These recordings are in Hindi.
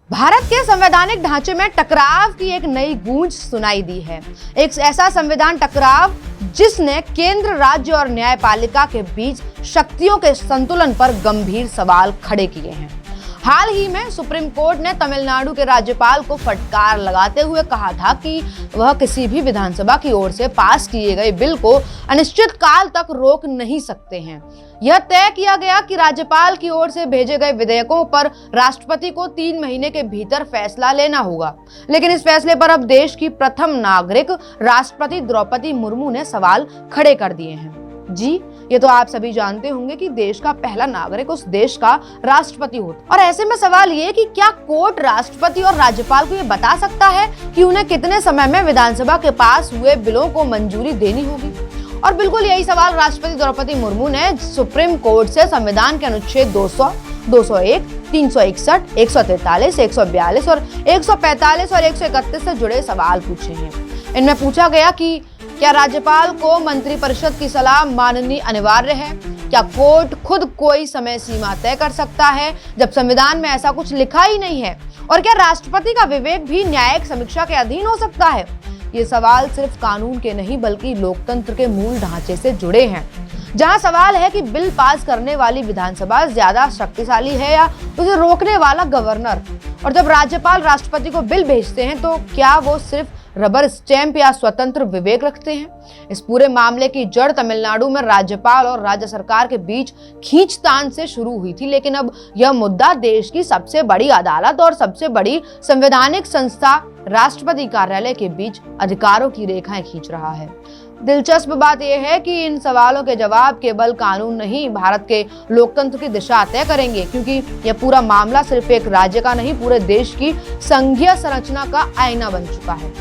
भारत के संवैधानिक ढांचे में टकराव की एक नई गूंज सुनाई दी है। एक ऐसा संविधान टकराव जिसने केंद्र, राज्य और न्यायपालिका के बीच शक्तियों के संतुलन पर गंभीर सवाल खड़े किए हैं। हाल ही में सुप्रीम कोर्ट ने तमिलनाडु के राज्यपाल को फटकार लगाते हुए कहा था कि वह किसी भी विधानसभा की ओर से पास किए गए बिल को अनिश्चित काल तक रोक नहीं सकते हैं। यह तय किया गया कि राज्यपाल की ओर से भेजे गए विधेयकों पर राष्ट्रपति को 3 महीने के भीतर फैसला लेना होगा। लेकिन इस फैसले पर अब देश की प्रथम नागरिक राष्ट्रपति द्रौपदी मुर्मू ने सवाल खड़े कर दिए हैं। जी, ये तो आप सभी जानते होंगे कि देश का पहला नागरिक उस देश का राष्ट्रपति होता। और ऐसे में सवाल ये कि क्या कोर्ट राष्ट्रपति और राज्यपाल को ये बता सकता है कि उन्हें कितने समय में विधानसभा के पास हुए बिलों को मंजूरी देनी होगी? और बिल्कुल यही सवाल राष्ट्रपति द्रौपदी मुर्मू ने सुप्रीम कोर्ट से संविधान के अनुच्छेद 200, 201, 361, 143, 142 और 145 और 131 से जुड़े सवाल पूछे हैं। इनमें पूछा गया कि क्या राज्यपाल को मंत्रिपरिषद की सलाह माननी अनिवार्य है? क्या कोर्ट खुद कोई समय सीमा तय कर सकता है जब संविधान में ऐसा कुछ लिखा ही नहीं है? और क्या राष्ट्रपति का विवेक भी न्यायिक समीक्षा के अधीन हो सकता है? ये सवाल सिर्फ कानून के नहीं बल्कि लोकतंत्र के मूल ढांचे से जुड़े हैं। जहां सवाल है कि बिल पास करने वाली विधानसभा ज्यादा शक्तिशाली है या उसे रोकने वाला गवर्नर। और जब राज्यपाल राष्ट्रपति को बिल भेजते हैं तो क्या वो सिर्फ रबर स्टैंप या स्वतंत्र विवेक रखते हैं? इस पूरे मामले की जड़ तमिलनाडु में राज्यपाल और राज्य सरकार के बीच खींचतान से शुरू हुई थी, लेकिन अब यह मुद्दा देश की सबसे बड़ी अदालत और सबसे बड़ी संवैधानिक संस्था राष्ट्रपति कार्यालय के बीच अधिकारों की रेखाएं खींच रहा है। दिलचस्प बात यह है कि इन सवालों के जवाब केवल कानून नहीं, भारत के लोकतंत्र की दिशा तय करेंगे, क्योंकि यह पूरा मामला सिर्फ एक राज्य का नहीं, पूरे देश की संघीय संरचना का आईना बन चुका है।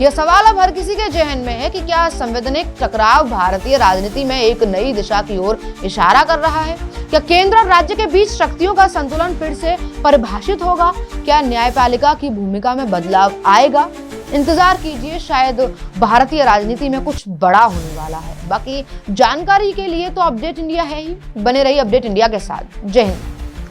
यह सवाल अब हर किसी के जहन में है कि क्या संवैधानिक टकराव भारतीय राजनीति में एक नई दिशा की ओर इशारा कर रहा है? क्या केंद्र और राज्य के बीच शक्तियों का संतुलन फिर से परिभाषित होगा? क्या न्यायपालिका की भूमिका में बदलाव आएगा? इंतजार कीजिए, शायद भारतीय राजनीति में कुछ बड़ा होने वाला है। बाकी जानकारी के लिए तो अपडेट इंडिया है ही। बने रहिए अपडेट इंडिया के साथ। जय हिंद।